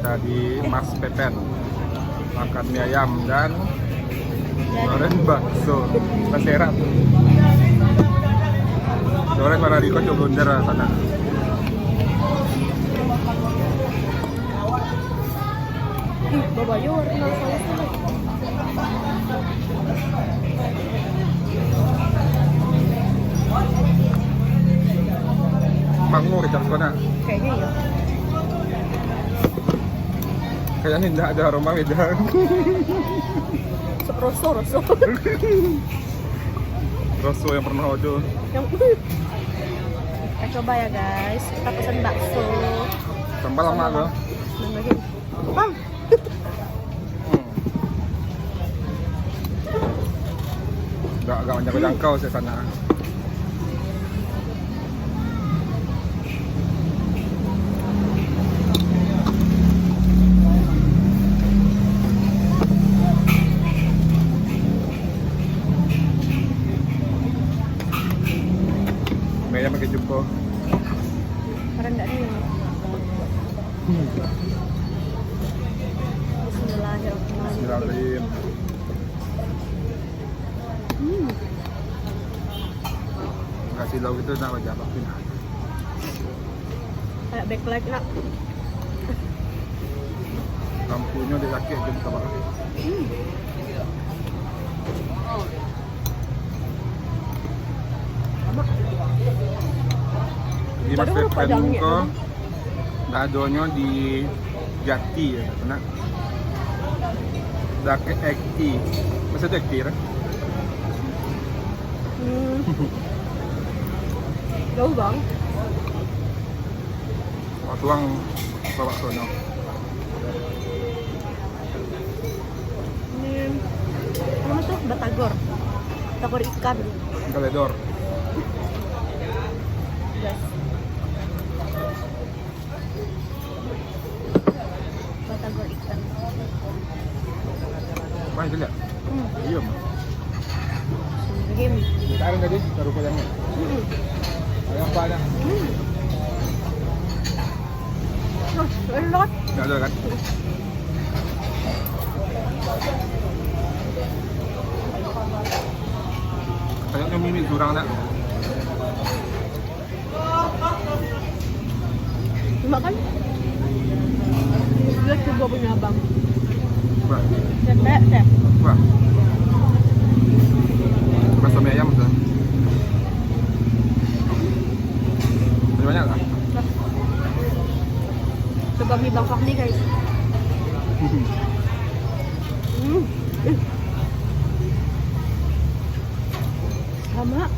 Kita di Mas Pepen makan mie ayam dan goreng bakso terserat. Goreng para Riko coba blunder sana. Bawa aja warna sausnya. Mangu kecap sana. Kayaknya ya. Kayaknya tidak ada aroma wedang. Rosso. Rosso yang pernah ojo. Yang coba ya guys, kita pesen bakso. Tambah lama loh. Dan lagi, bang. Agak menjangkau saya sana. Maya pakai jumbo. Keren nggak nih? Bismillahirrahmanirrahim. Bismillahirrahmanirrahim. Kasih lauk itu nak wajah pakin. Kayak backlight nak. Lampunya di kaki aja kita makan. Sama. Di Mas Pepen ko dadonya di Jati ya, karena Dake Ekti. Masa itu Ekti ya? Jauh bang. Tuang bawa sono. Ini apa tuh? Batagor ikan. Galedor. Yes. Batagor ikan. Apa itu lihat? Iya mah. Game. Sekarang tadi taruh koyangnya. Ayam banyak. Enak. Nggak ada kan? Kayaknya mimi kurang nak. Cuma kan dia coba punya abang. Wah, Chef. wah. Bakso mie ayam tuh. Banyak lah. Coba mie Bang Fahmi guys. Sama.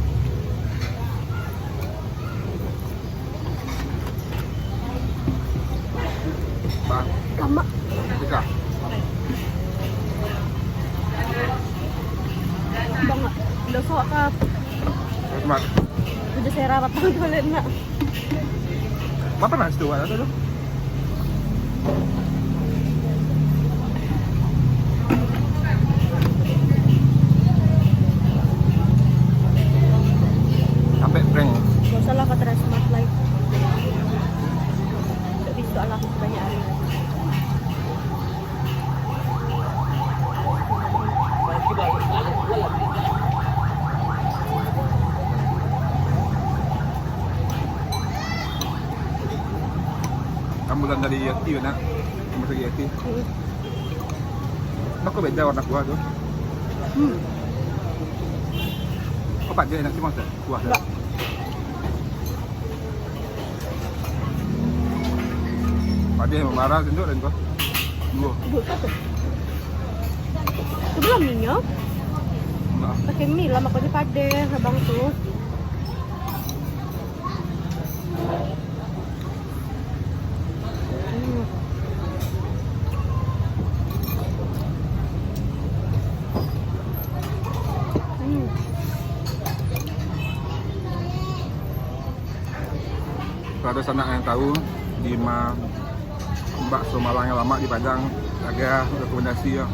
Bah, Sama. tiga. Bang, udah sok kah? Smart. Udah saya rawat balik nak. Apa pernah situ ada tuh? Sampai prank. Gak usah lah kata smart life. Gak bisa lah banyak hari. Rambutan dari Yeti kan? Masuk Yeti. Kok beda warna kuah tuh? Kok Pak dia enak sih mas? Kuah. Enggak. Pak dia marah tunjuk dan kok. Dua. Buka tuh. Itu belum minyak. Enggak. Pakai mie lah makanya pade abang tuh. Kalau ada sana yang tahu di bakso Malang yang lama di Padang, agak rekomendasi ya.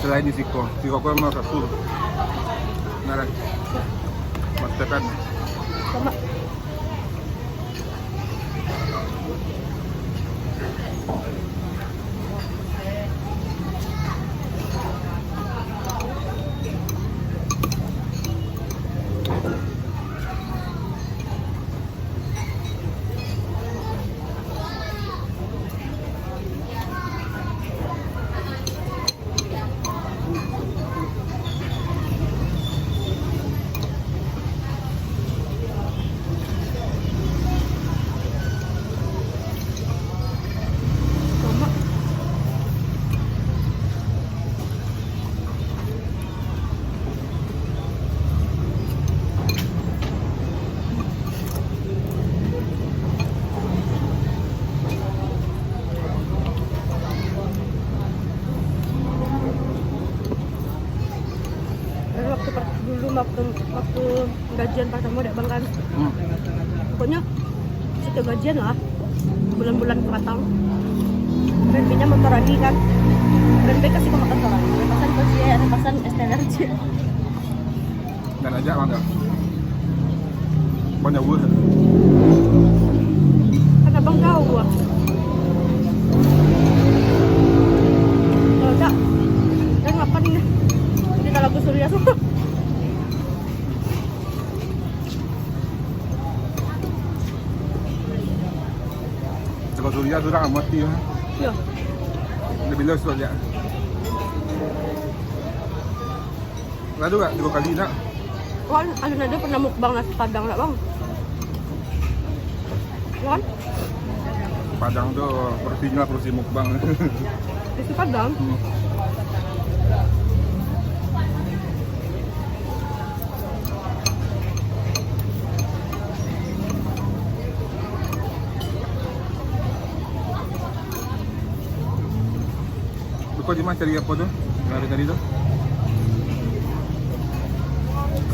Selain di Siko nomor 1. Nah, Mas Pepen. Sama. gajian pertama dek bang kan. Hmm. Pokoknya setiap gajian lah. Bulan-bulan kepatang. Dan pinjam motor lagi kan. Dan mereka kasih ke makan orang. Pesan kosian, pesan es teh energi. Dan aja mangga. Banyak buah. Kan abang tahu gua. Kalau tak, dan ngapain nih? Kita lagu Surya semua. Kalau Surya tu dah mati lah. Ya, Lebih lewat Surya. Lalu tak 2 kali nak? kan ada pernah mukbang nasi padang tak bang? Kan? Padang tu porsinya porsi mukbang. Nasi padang? Kau di mana cari apa tu? Hari tadi tu?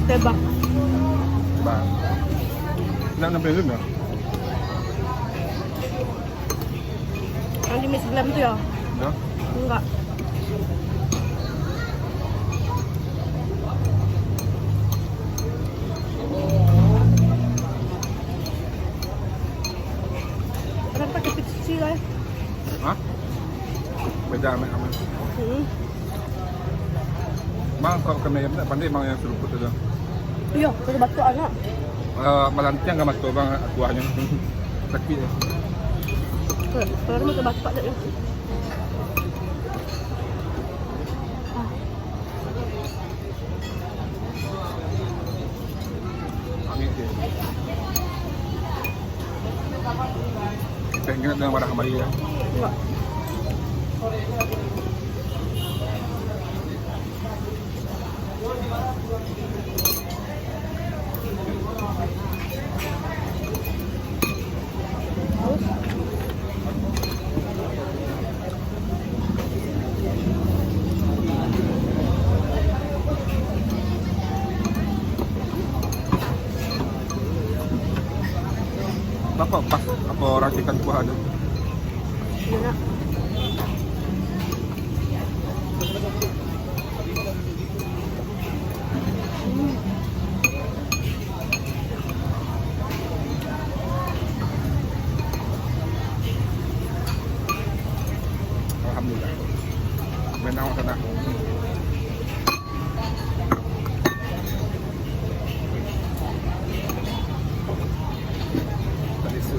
Tebak. Bang. Nak nampak dulu tak? Yang di Miss Glam tu ya? Ya. Enggak. Orang pakai kecil lah. Hah? Beda amat amat. Bang, kau kena yang pandai bang yang seruput tu. Iya, kita batu anak. Malantiang enggak masuk bang kuahnya. Sakit ya. Kalau mau batu tak ada. Angin dia. Pengen dengan marah kembali ya. Enggak. Apa pas apa racikan kuah ada? Iya nak. Alhamdulillah. Menang sana. Tadi su.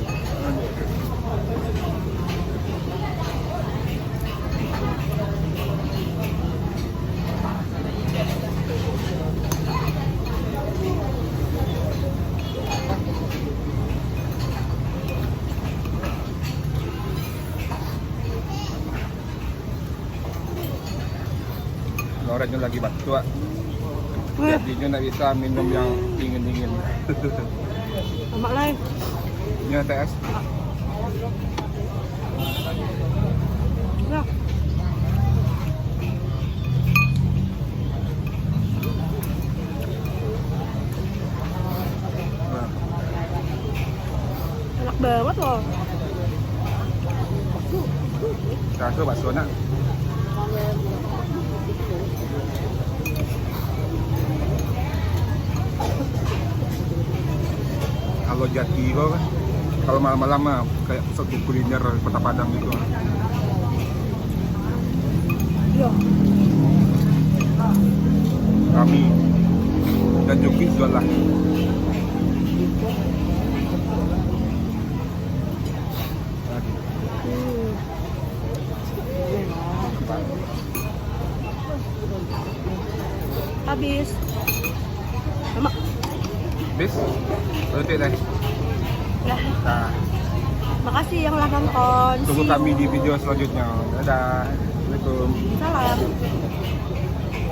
Orangnya lagi batuk. Jadinya nak bisa minum yang dingin-dingin. Mak lain. Ini TS. Ya. Nah, Enak banget loh. rasa bakso nak. Kalau Jati itu kan, kalau malam-malam mah kayak pusat kuliner Kota Padang gitu. Iya. Kami dan Joki jual lah. Habis. Sama. Bis, berarti deh. Ya. Nah, Makasih yang udah nonton. tunggu See you. kami di video selanjutnya. Dadah. Assalamualaikum. Salam.